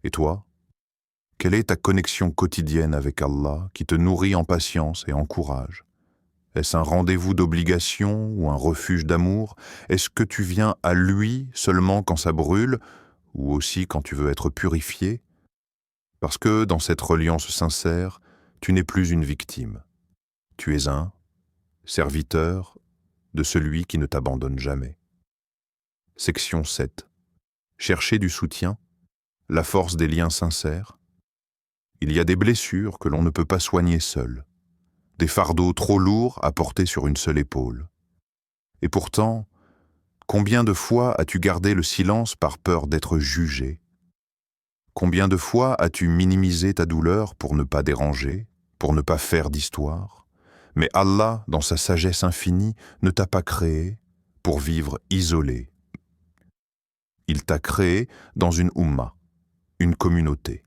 Et toi, quelle est ta connexion quotidienne avec Allah qui te nourrit en patience et en courage? Est-ce un rendez-vous d'obligation ou un refuge d'amour? Est-ce que tu viens à lui seulement quand ça brûle ou aussi quand tu veux être purifié? Parce que dans cette reliance sincère, tu n'es plus une victime. Tu es un serviteur de celui qui ne t'abandonne jamais. Section 7. Chercher du soutien, la force des liens sincères. Il y a des blessures que l'on ne peut pas soigner seul, des fardeaux trop lourds à porter sur une seule épaule. Et pourtant, combien de fois as-tu gardé le silence par peur d'être jugé? Combien de fois as-tu minimisé ta douleur pour ne pas déranger, pour ne pas faire d'histoire? Mais Allah, dans sa sagesse infinie, ne t'a pas créé pour vivre isolé. Il t'a créé dans une umma, une communauté,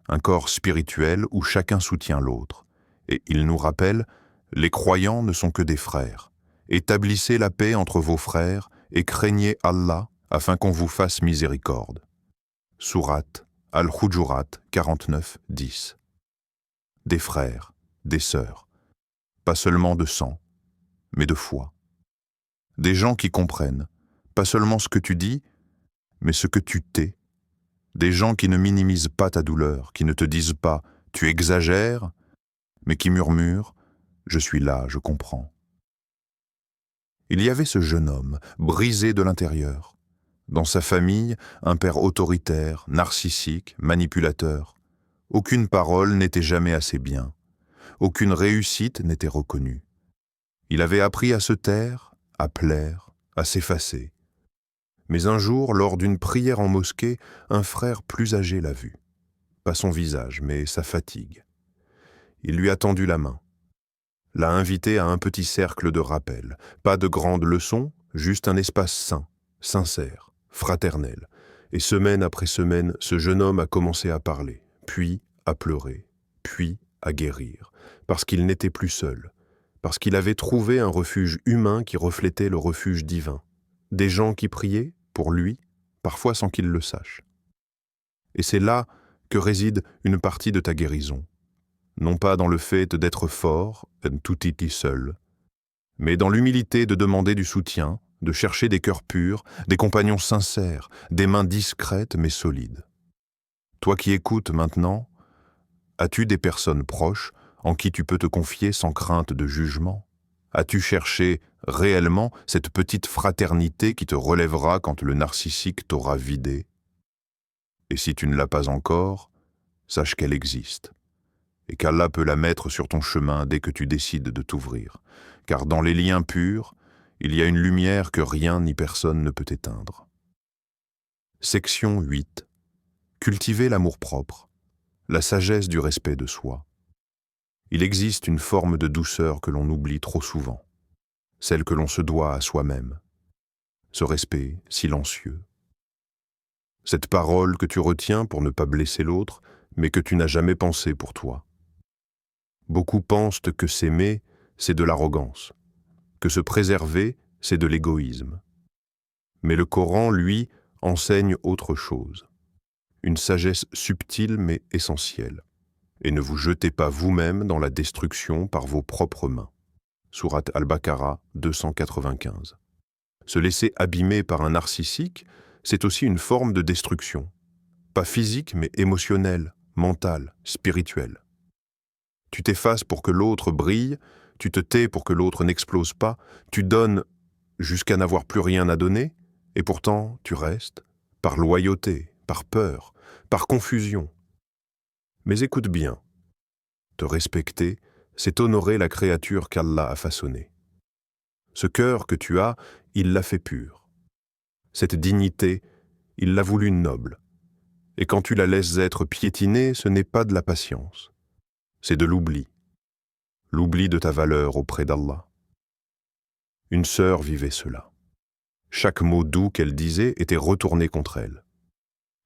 un corps spirituel où chacun soutient l'autre. Et il nous rappelle, les croyants ne sont que des frères. Établissez la paix entre vos frères et craignez Allah afin qu'on vous fasse miséricorde. Sourate Al-Hujurat 49, 10. Des frères, des sœurs, pas seulement de sang, mais de foi. Des gens qui comprennent, pas seulement ce que tu dis, mais ce que tu t'es. Des gens qui ne minimisent pas ta douleur, qui ne te disent pas « tu exagères », mais qui murmurent « je suis là, je comprends ». Il y avait ce jeune homme, brisé de l'intérieur. Dans sa famille, un père autoritaire, narcissique, manipulateur. Aucune parole n'était jamais assez bien. Aucune réussite n'était reconnue. Il avait appris à se taire, à plaire, à s'effacer. Mais un jour, lors d'une prière en mosquée, un frère plus âgé l'a vu. Pas son visage, mais sa fatigue. Il lui a tendu la main. L'a invité à un petit cercle de rappel. Pas de grandes leçons, juste un espace sain, sincère, fraternel. Et semaine après semaine, ce jeune homme a commencé à parler, puis à pleurer, puis à guérir, parce qu'il n'était plus seul, parce qu'il avait trouvé un refuge humain qui reflétait le refuge divin. Des gens qui priaient, pour lui, parfois sans qu'il le sache. Et c'est là que réside une partie de ta guérison. Non pas dans le fait d'être fort, tout ici seul, mais dans l'humilité de demander du soutien, de chercher des cœurs purs, des compagnons sincères, des mains discrètes mais solides. Toi qui écoutes maintenant, as-tu des personnes proches en qui tu peux te confier sans crainte de jugement? As-tu cherché réellement cette petite fraternité qui te relèvera quand le narcissique t'aura vidé? Et si tu ne l'as pas encore, sache qu'elle existe, et qu'Allah peut la mettre sur ton chemin dès que tu décides de t'ouvrir, car dans les liens purs, il y a une lumière que rien ni personne ne peut éteindre. Section 8. Cultiver l'amour-propre, la sagesse du respect de soi. Il existe une forme de douceur que l'on oublie trop souvent, celle que l'on se doit à soi-même, ce respect silencieux. Cette parole que tu retiens pour ne pas blesser l'autre, mais que tu n'as jamais pensé pour toi. Beaucoup pensent que s'aimer, c'est de l'arrogance, que se préserver, c'est de l'égoïsme. Mais le Coran, lui, enseigne autre chose, une sagesse subtile mais essentielle. Et ne vous jetez pas vous-même dans la destruction par vos propres mains. Sourate Al-Baqarah 295. Se laisser abîmer par un narcissique, c'est aussi une forme de destruction. Pas physique, mais émotionnelle, mentale, spirituelle. Tu t'effaces pour que l'autre brille, tu te tais pour que l'autre n'explose pas, tu donnes jusqu'à n'avoir plus rien à donner, et pourtant tu restes, par loyauté, par peur, par confusion. Mais écoute bien, te respecter, c'est honorer la créature qu'Allah a façonnée. Ce cœur que tu as, il l'a fait pur. Cette dignité, il l'a voulu noble. Et quand tu la laisses être piétinée, ce n'est pas de la patience. C'est de l'oubli. L'oubli de ta valeur auprès d'Allah. Une sœur vivait cela. Chaque mot doux qu'elle disait était retourné contre elle.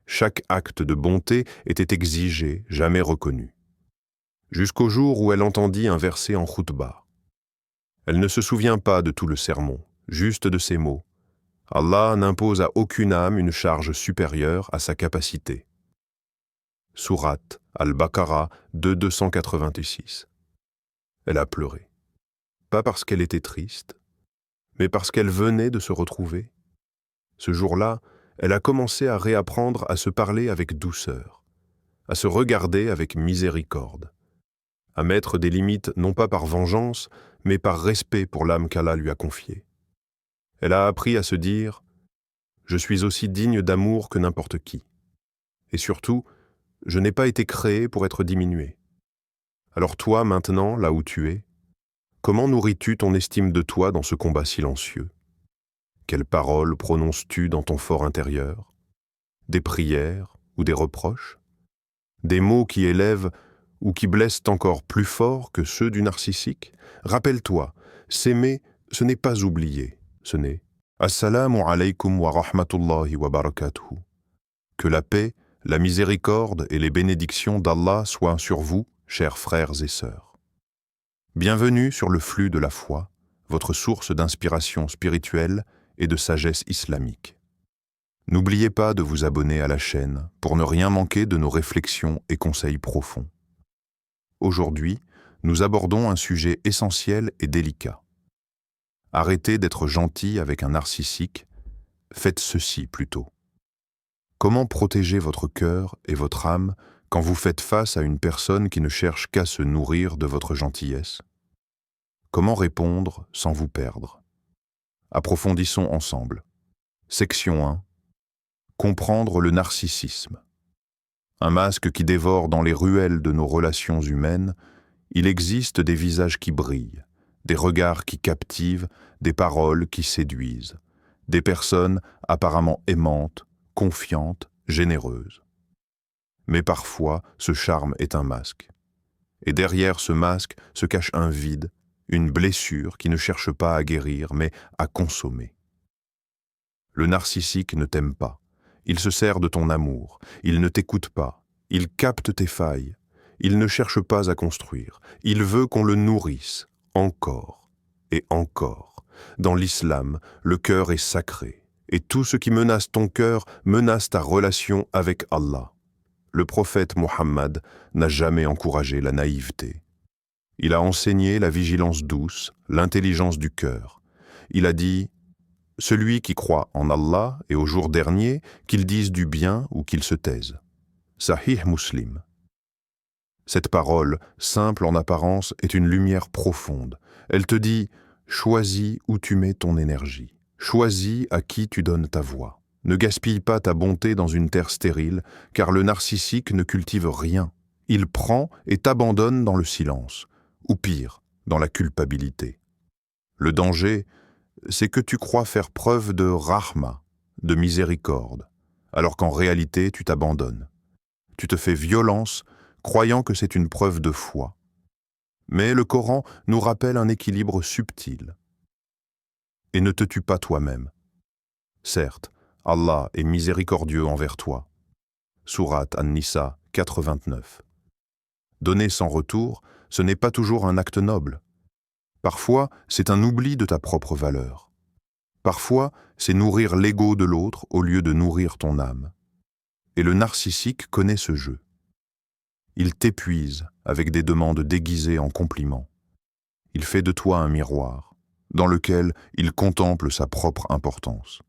Chaque acte de bonté était exigé, jamais reconnu. Jusqu'au jour où elle entendit un verset en khutba. Elle ne se souvient pas de tout le sermon, juste de ces mots. Allah n'impose à aucune âme une charge supérieure à sa capacité. Sourate Al-Baqarah 286. Elle a pleuré. Pas parce qu'elle était triste, mais parce qu'elle venait de se retrouver. Ce jour-là, elle a commencé à réapprendre à se parler avec douceur, à se regarder avec miséricorde, à mettre des limites non pas par vengeance, mais par respect pour l'âme qu'Allah lui a confiée. Elle a appris à se dire « Je suis aussi digne d'amour que n'importe qui. » Et surtout, je n'ai pas été créé pour être diminué. Alors toi, maintenant, là où tu es, comment nourris-tu ton estime de toi dans ce combat silencieux? Quelles paroles prononces-tu dans ton fort intérieur? Des prières ou des reproches? Des mots qui élèvent ou qui blessent encore plus fort que ceux du narcissique? Rappelle-toi, s'aimer, ce n'est pas oublier, ce n'est « Assalamu alaykum wa rahmatullahi wa barakatuhu ». Que la paix, la miséricorde et les bénédictions d'Allah soient sur vous, chers frères et sœurs. Bienvenue sur le flux de la foi, votre source d'inspiration spirituelle et de sagesse islamique. N'oubliez pas de vous abonner à la chaîne pour ne rien manquer de nos réflexions et conseils profonds. Aujourd'hui, nous abordons un sujet essentiel et délicat. Arrêtez d'être gentil avec un narcissique, faites ceci plutôt. Comment protéger votre cœur et votre âme quand vous faites face à une personne qui ne cherche qu'à se nourrir de votre gentillesse? Comment répondre sans vous perdre? Approfondissons ensemble. Section 1. Comprendre le narcissisme. Un masque qui dévore dans les ruelles de nos relations humaines, il existe des visages qui brillent, des regards qui captivent, des paroles qui séduisent, des personnes apparemment aimantes, confiantes, généreuses. Mais parfois, ce charme est un masque. Et derrière ce masque se cache un vide, une blessure qui ne cherche pas à guérir, mais à consommer. Le narcissique ne t'aime pas. Il se sert de ton amour. Il ne t'écoute pas. Il capte tes failles. Il ne cherche pas à construire. Il veut qu'on le nourrisse, encore et encore. Dans l'islam, le cœur est sacré. Et tout ce qui menace ton cœur menace ta relation avec Allah. Le prophète Mohammed n'a jamais encouragé la naïveté. Il a enseigné la vigilance douce, l'intelligence du cœur. Il a dit « Celui qui croit en Allah et au jour dernier, qu'il dise du bien ou qu'il se taise. » Sahih Muslim. Cette parole, simple en apparence, est une lumière profonde. Elle te dit « Choisis où tu mets ton énergie. Choisis à qui tu donnes ta voix. Ne gaspille pas ta bonté dans une terre stérile, car le narcissique ne cultive rien. Il prend et t'abandonne dans le silence, ou pire, dans la culpabilité. Le danger, c'est que tu crois faire preuve de rahma, de miséricorde, alors qu'en réalité tu t'abandonnes. Tu te fais violence, croyant que c'est une preuve de foi. Mais le Coran nous rappelle un équilibre subtil. Et ne te tue pas toi-même. Certes, Allah est miséricordieux envers toi. Sourate An-Nisa 4:29. Donner sans retour, ce n'est pas toujours un acte noble. Parfois, c'est un oubli de ta propre valeur. Parfois, c'est nourrir l'ego de l'autre au lieu de nourrir ton âme. Et le narcissique connaît ce jeu. Il t'épuise avec des demandes déguisées en compliments. Il fait de toi un miroir, dans lequel il contemple sa propre importance.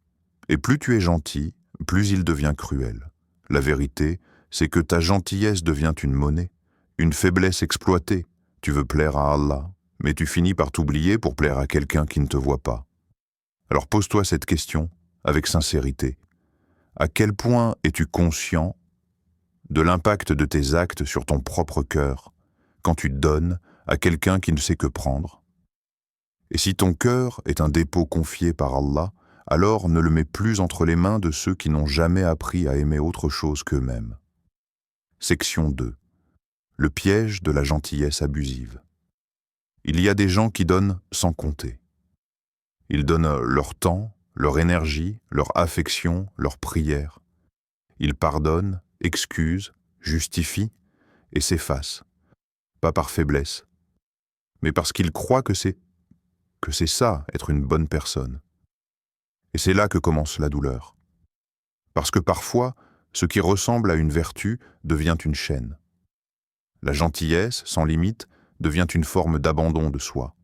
Et plus tu es gentil, plus il devient cruel. La vérité, c'est que ta gentillesse devient une monnaie, une faiblesse exploitée. Tu veux plaire à Allah, mais tu finis par t'oublier pour plaire à quelqu'un qui ne te voit pas. Alors pose-toi cette question avec sincérité. À quel point es-tu conscient de l'impact de tes actes sur ton propre cœur quand tu donnes à quelqu'un qui ne sait que prendre? Et si ton cœur est un dépôt confié par Allah, alors ne le mets plus entre les mains de ceux qui n'ont jamais appris à aimer autre chose qu'eux-mêmes. Section 2. Le piège de la gentillesse abusive. Il y a des gens qui donnent sans compter. Ils donnent leur temps, leur énergie, leur affection, leur prière. Ils pardonnent, excusent, justifient et s'effacent. Pas par faiblesse, mais parce qu'ils croient que c'est ça, être une bonne personne. Et c'est là que commence la douleur. Parce que parfois, Ce qui ressemble à une vertu devient une chaîne. La gentillesse, sans limite, devient une forme d'abandon de soi.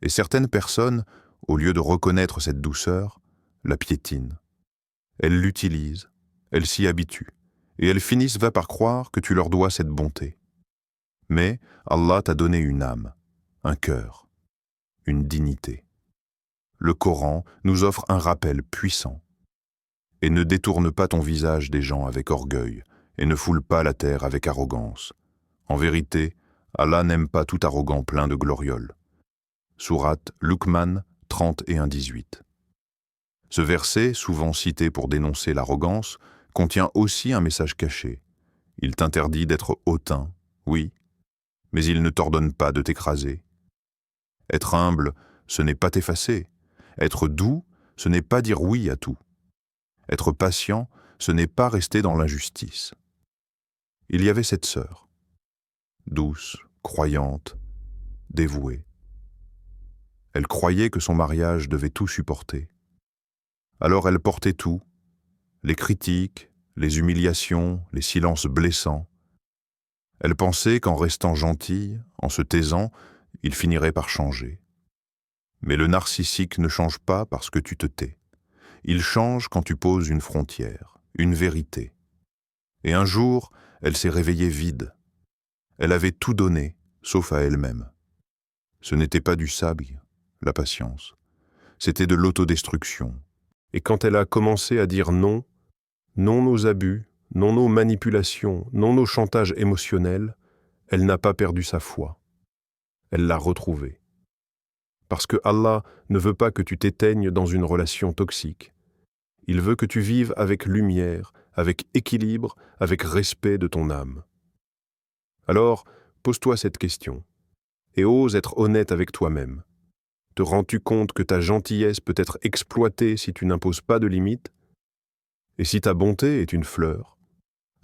Et certaines personnes, au lieu de reconnaître cette douceur, la piétinent. Elles l'utilisent, elles s'y habituent, et elles finissent par croire que tu leur dois cette bonté. Mais Allah t'a donné une âme, un cœur, une dignité. Le Coran nous offre un rappel puissant. Et ne détourne pas ton visage des gens avec orgueil, et ne foule pas la terre avec arrogance. En vérité, Allah n'aime pas tout arrogant plein de glorioles. Sourate Luqman 31-18. Ce verset, souvent cité pour dénoncer l'arrogance, contient aussi un message caché. Il t'interdit d'être hautain, oui, mais il ne t'ordonne pas de t'écraser. Être humble, ce n'est pas t'effacer. Être doux, ce n'est pas dire oui à tout. Être patient, ce n'est pas rester dans l'injustice. Il y avait cette sœur, douce, croyante, dévouée. Elle croyait que son mariage devait tout supporter. Alors elle portait tout, les critiques, les humiliations, les silences blessants. Elle pensait qu'en restant gentille, en se taisant, il finirait par changer. Mais le narcissique ne change pas parce que tu te tais. Il change quand tu poses une frontière, une vérité. Et un jour, elle s'est réveillée vide. Elle avait tout donné, sauf à elle-même. Ce n'était pas du sabre, la patience. C'était de l'autodestruction. Et quand elle a commencé à dire non, non nos abus, non nos manipulations, non nos chantages émotionnels, elle n'a pas perdu sa foi. Elle l'a retrouvée. Parce que Allah ne veut pas que tu t'éteignes dans une relation toxique. Il veut que tu vives avec lumière, avec équilibre, avec respect de ton âme. Alors, pose-toi cette question, et ose être honnête avec toi-même. Te rends-tu compte que ta gentillesse peut être exploitée si tu n'imposes pas de limites? Et si ta bonté est une fleur,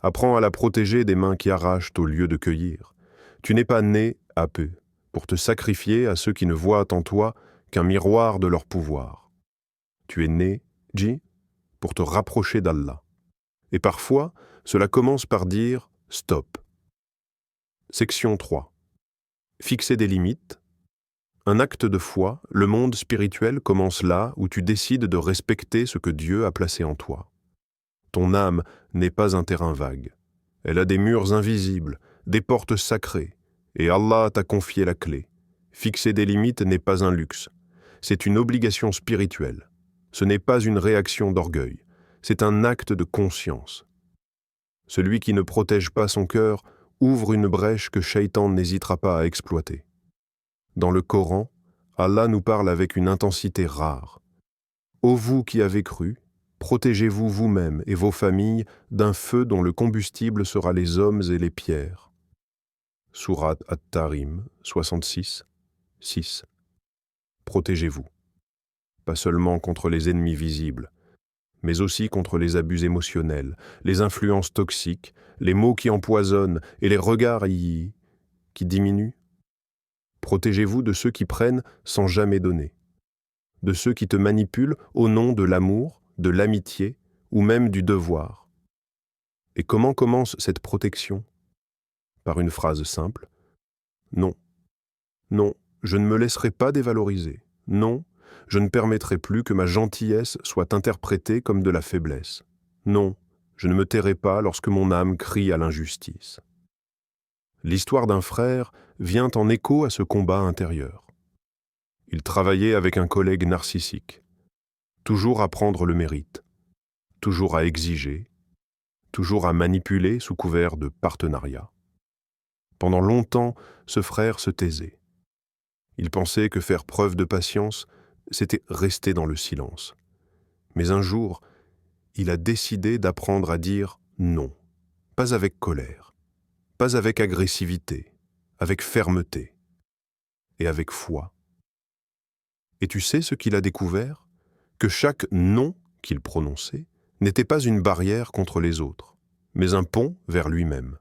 apprends à la protéger des mains qui arrachent au lieu de cueillir. Tu n'es pas né à peu pour te sacrifier à ceux qui ne voient en toi qu'un miroir de leur pouvoir. Tu es né, pour te rapprocher d'Allah. Et parfois, cela commence par dire « stop ». Section 3. Fixer des limites. Un acte de foi, le monde spirituel commence là où tu décides de respecter ce que Dieu a placé en toi. Ton âme n'est pas un terrain vague. Elle a des murs invisibles, des portes sacrées, et Allah t'a confié la clé. Fixer des limites n'est pas un luxe. C'est une obligation spirituelle. Ce n'est pas une réaction d'orgueil. C'est un acte de conscience. Celui qui ne protège pas son cœur ouvre une brèche que Shaitan n'hésitera pas à exploiter. Dans le Coran, Allah nous parle avec une intensité rare. Ô vous qui avez cru, protégez-vous vous-même et vos familles d'un feu dont le combustible sera les hommes et les pierres. Sourate At-Tahrim 66, 6. Protégez-vous. Pas seulement contre les ennemis visibles, mais aussi contre les abus émotionnels, les influences toxiques, les mots qui empoisonnent et les regards qui diminuent. Protégez-vous de ceux qui prennent sans jamais donner, de ceux qui te manipulent au nom de l'amour, de l'amitié ou même du devoir. Et comment commence cette protection? Par une phrase simple. Non. Non, je ne me laisserai pas dévaloriser. Non, je ne permettrai plus que ma gentillesse soit interprétée comme de la faiblesse. Non, je ne me tairai pas lorsque mon âme crie à l'injustice. L'histoire d'un frère vient en écho à ce combat intérieur. Il travaillait avec un collègue narcissique, toujours à prendre le mérite, toujours à exiger, toujours à manipuler sous couvert de partenariat. Pendant longtemps, ce frère se taisait. Il pensait que faire preuve de patience, c'était rester dans le silence. Mais un jour, il a décidé d'apprendre à dire non, pas avec colère, pas avec agressivité, avec fermeté et avec foi. Et tu sais ce qu'il a découvert? Que chaque non qu'il prononçait n'était pas une barrière contre les autres, mais un pont vers lui-même.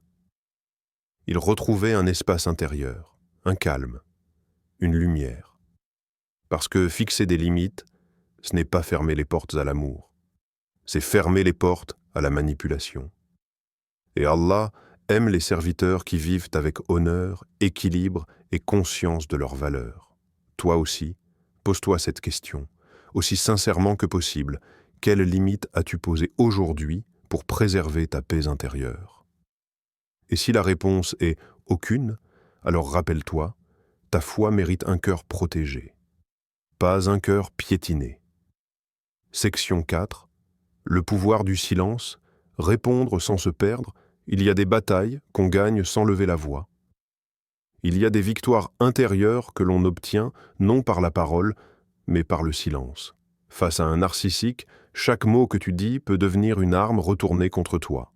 Il retrouvait un espace intérieur, un calme, une lumière. Parce que fixer des limites, ce n'est pas fermer les portes à l'amour, c'est fermer les portes à la manipulation. Et Allah aime les serviteurs qui vivent avec honneur, équilibre et conscience de leur valeur. Toi aussi, pose-toi cette question, aussi sincèrement que possible. Quelles limites as-tu posées aujourd'hui pour préserver ta paix intérieure? Et si la réponse est « aucune », alors rappelle-toi, ta foi mérite un cœur protégé, pas un cœur piétiné. Section 4. Le pouvoir du silence, répondre sans se perdre. Il y a des batailles qu'on gagne sans lever la voix. Il y a des victoires intérieures que l'on obtient non par la parole, mais par le silence. Face à un narcissique, chaque mot que tu dis peut devenir une arme retournée contre toi.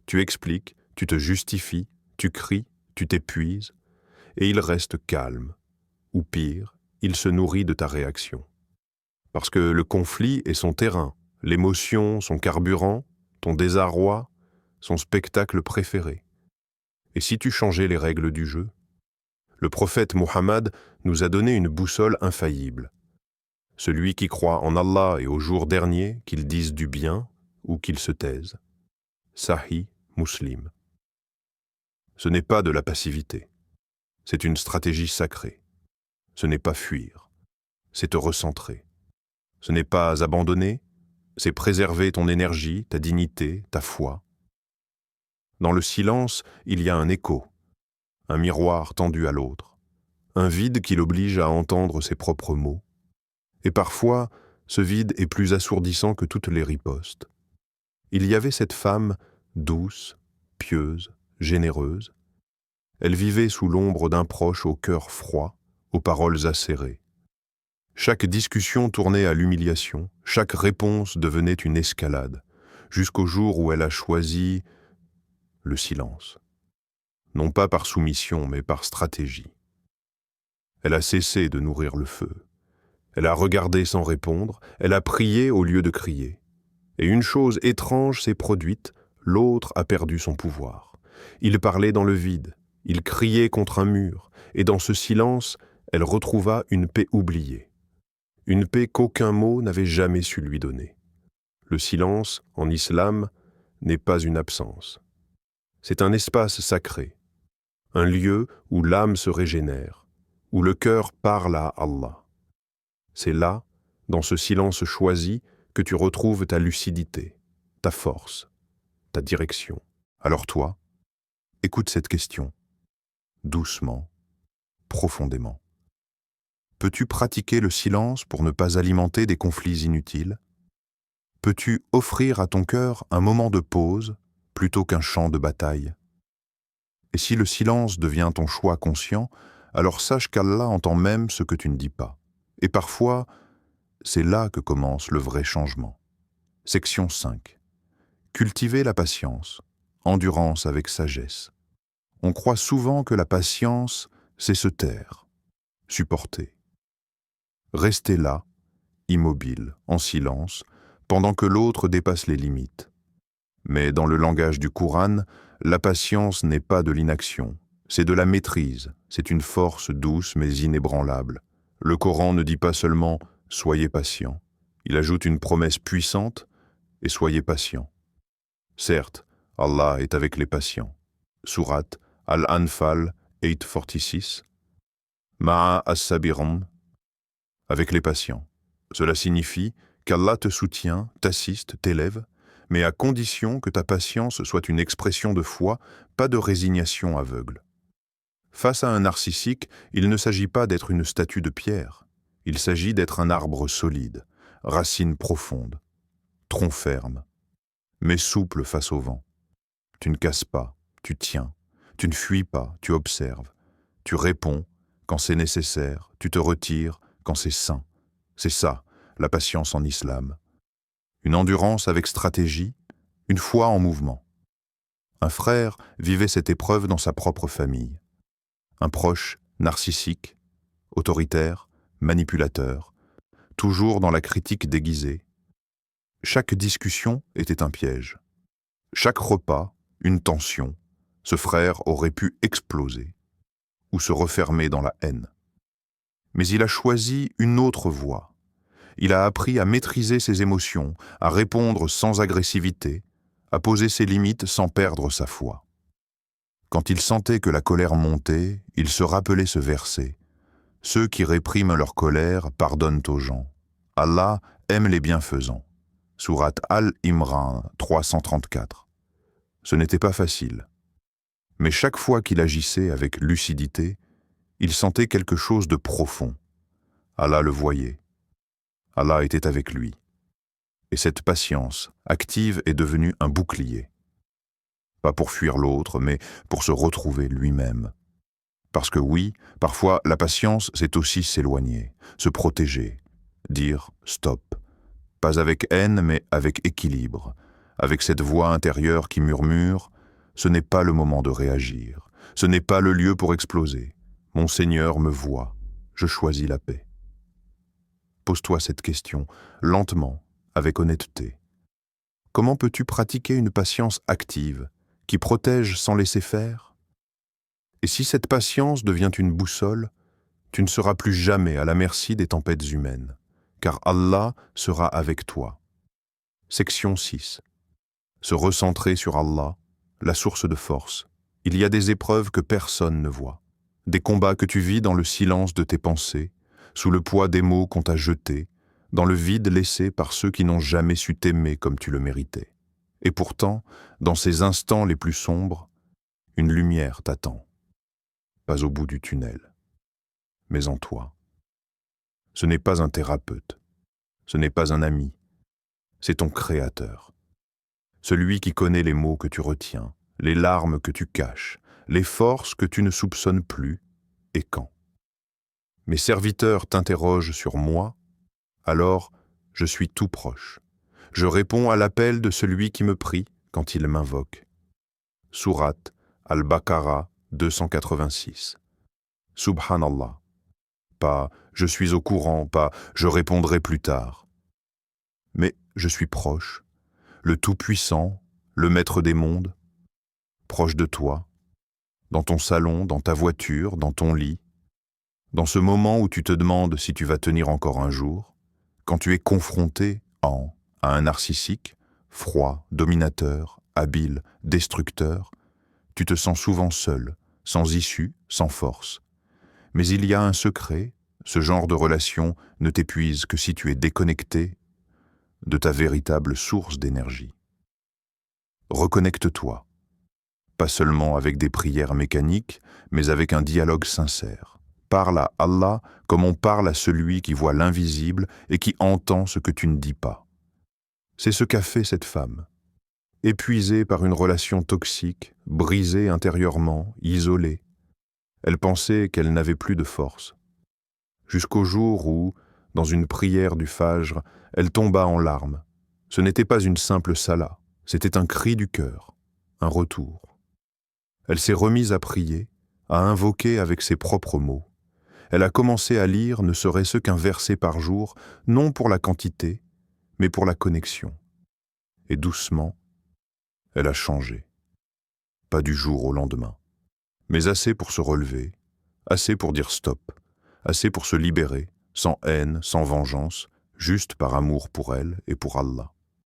Tu expliques, tu te justifies, tu cries, tu t'épuises, et il reste calme. Ou pire, il se nourrit de ta réaction. Parce que le conflit est son terrain, l'émotion, son carburant, ton désarroi, son spectacle préféré. Et si tu changeais les règles du jeu? Le prophète Muhammad nous a donné une boussole infaillible. Celui qui croit en Allah et au jour dernier, qu'il dise du bien ou qu'il se taise. Sahih Muslim. Ce n'est pas de la passivité. C'est une stratégie sacrée. Ce n'est pas fuir. C'est te recentrer. Ce n'est pas abandonner. C'est préserver ton énergie, ta dignité, ta foi. Dans le silence, il y a un écho, un miroir tendu à l'autre, un vide qui l'oblige à entendre ses propres mots. Et parfois, ce vide est plus assourdissant que toutes les ripostes. Il y avait cette femme douce, pieuse, généreuse. Elle vivait sous l'ombre d'un proche au cœur froid, aux paroles acérées. Chaque discussion tournait à l'humiliation, chaque réponse devenait une escalade, jusqu'au jour où elle a choisi le silence. Non pas par soumission, mais par stratégie. Elle a cessé de nourrir le feu. Elle a regardé sans répondre, elle a prié au lieu de crier. Et une chose étrange s'est produite, l'autre a perdu son pouvoir. Il parlait dans le vide, il criait contre un mur, et dans ce silence, elle retrouva une paix oubliée. Une paix qu'aucun mot n'avait jamais su lui donner. Le silence, en islam, n'est pas une absence. C'est un espace sacré, un lieu où l'âme se régénère, où le cœur parle à Allah. C'est là, dans ce silence choisi, que tu retrouves ta lucidité, ta force, ta direction. Alors toi, écoute cette question, doucement, profondément. Peux-tu pratiquer le silence pour ne pas alimenter des conflits inutiles? Peux-tu offrir à ton cœur un moment de pause plutôt qu'un champ de bataille? Et si le silence devient ton choix conscient, alors sache qu'Allah entend même ce que tu ne dis pas. Et parfois, c'est là que commence le vrai changement. Section 5. Cultiver la patience, endurance avec sagesse. On croit souvent que la patience, c'est se taire, supporter. Rester là, immobile, en silence, pendant que l'autre dépasse les limites. Mais dans le langage du Coran, la patience n'est pas de l'inaction, c'est de la maîtrise, c'est une force douce mais inébranlable. Le Coran ne dit pas seulement « soyez patient », il ajoute une promesse puissante « et soyez patient ». Certes, Allah est avec les patients. Sourate Al-Anfal 846. Ma'a as-sabirin, avec les patients. Cela signifie qu'Allah te soutient, t'assiste, t'élève, mais à condition que ta patience soit une expression de foi, pas de résignation aveugle. Face à un narcissique, il ne s'agit pas d'être une statue de pierre. Il s'agit d'être un arbre solide, racines profondes, tronc ferme, mais souple face au vent. Tu ne casses pas, tu tiens, tu ne fuis pas, tu observes, tu réponds quand c'est nécessaire, tu te retires quand c'est sain. C'est ça, la patience en islam. Une endurance avec stratégie, une foi en mouvement. Un frère vivait cette épreuve dans sa propre famille. Un proche narcissique, autoritaire, manipulateur, toujours dans la critique déguisée. Chaque discussion était un piège. Chaque repas, une tension. Ce frère aurait pu exploser ou se refermer dans la haine. Mais il a choisi une autre voie. Il a appris à maîtriser ses émotions, à répondre sans agressivité, à poser ses limites sans perdre sa foi. Quand il sentait que la colère montait, il se rappelait ce verset. Ceux qui répriment leur colère pardonnent aux gens. Allah aime les bienfaisants. Sourate Al-Imran 334. Ce n'était pas facile. Mais chaque fois qu'il agissait avec lucidité, il sentait quelque chose de profond. Allah le voyait. Allah était avec lui. Et cette patience active est devenue un bouclier. Pas pour fuir l'autre, mais pour se retrouver lui-même. Parce que oui, parfois la patience, c'est aussi s'éloigner, se protéger, dire stop. Pas avec haine, mais avec équilibre, avec cette voix intérieure qui murmure « Ce n'est pas le moment de réagir, ce n'est pas le lieu pour exploser. Mon Seigneur me voit, je choisis la paix. » Pose-toi cette question, lentement, avec honnêteté. Comment peux-tu pratiquer une patience active, qui protège sans laisser faire? Et si cette patience devient une boussole, tu ne seras plus jamais à la merci des tempêtes humaines, car Allah sera avec toi. Section 6. Se recentrer sur Allah, la source de force. Il y a des épreuves que personne ne voit, des combats que tu vis dans le silence de tes pensées, sous le poids des mots qu'on t'a jetés, dans le vide laissé par ceux qui n'ont jamais su t'aimer comme tu le méritais. Et pourtant, dans ces instants les plus sombres, une lumière t'attend. Pas au bout du tunnel, mais en toi. Ce n'est pas un thérapeute, ce n'est pas un ami, c'est ton Créateur. Celui qui connaît les mots que tu retiens, les larmes que tu caches, les forces que tu ne soupçonnes plus, et quand. Mes serviteurs t'interrogent sur moi, alors je suis tout proche. Je réponds à l'appel de celui qui me prie quand il m'invoque. Sourate Al-Baqarah 286. Subhanallah. Pas « je suis au courant », pas « je répondrai plus tard ». Mais je suis proche, le Tout-Puissant, le Maître des mondes, proche de toi, dans ton salon, dans ta voiture, dans ton lit, dans ce moment où tu te demandes si tu vas tenir encore un jour, quand tu es confronté à un narcissique, froid, dominateur, habile, destructeur, tu te sens souvent seul, sans issue, sans force. Mais il y a un secret, ce genre de relation ne t'épuise que si tu es déconnecté de ta véritable source d'énergie. Reconnecte-toi, pas seulement avec des prières mécaniques, mais avec un dialogue sincère. Parle à Allah comme on parle à celui qui voit l'invisible et qui entend ce que tu ne dis pas. C'est ce qu'a fait cette femme. Épuisée par une relation toxique, brisée intérieurement, isolée, elle pensait qu'elle n'avait plus de force. Jusqu'au jour où, dans une prière du Fajr, elle tomba en larmes. Ce n'était pas une simple salat, c'était un cri du cœur, un retour. Elle s'est remise à prier, à invoquer avec ses propres mots. Elle a commencé à lire ne serait-ce qu'un verset par jour, non pour la quantité, mais pour la connexion. Et doucement, elle a changé. Pas du jour au lendemain, mais assez pour se relever, assez pour dire stop, assez pour se libérer, sans haine, sans vengeance, juste par amour pour elle et pour Allah.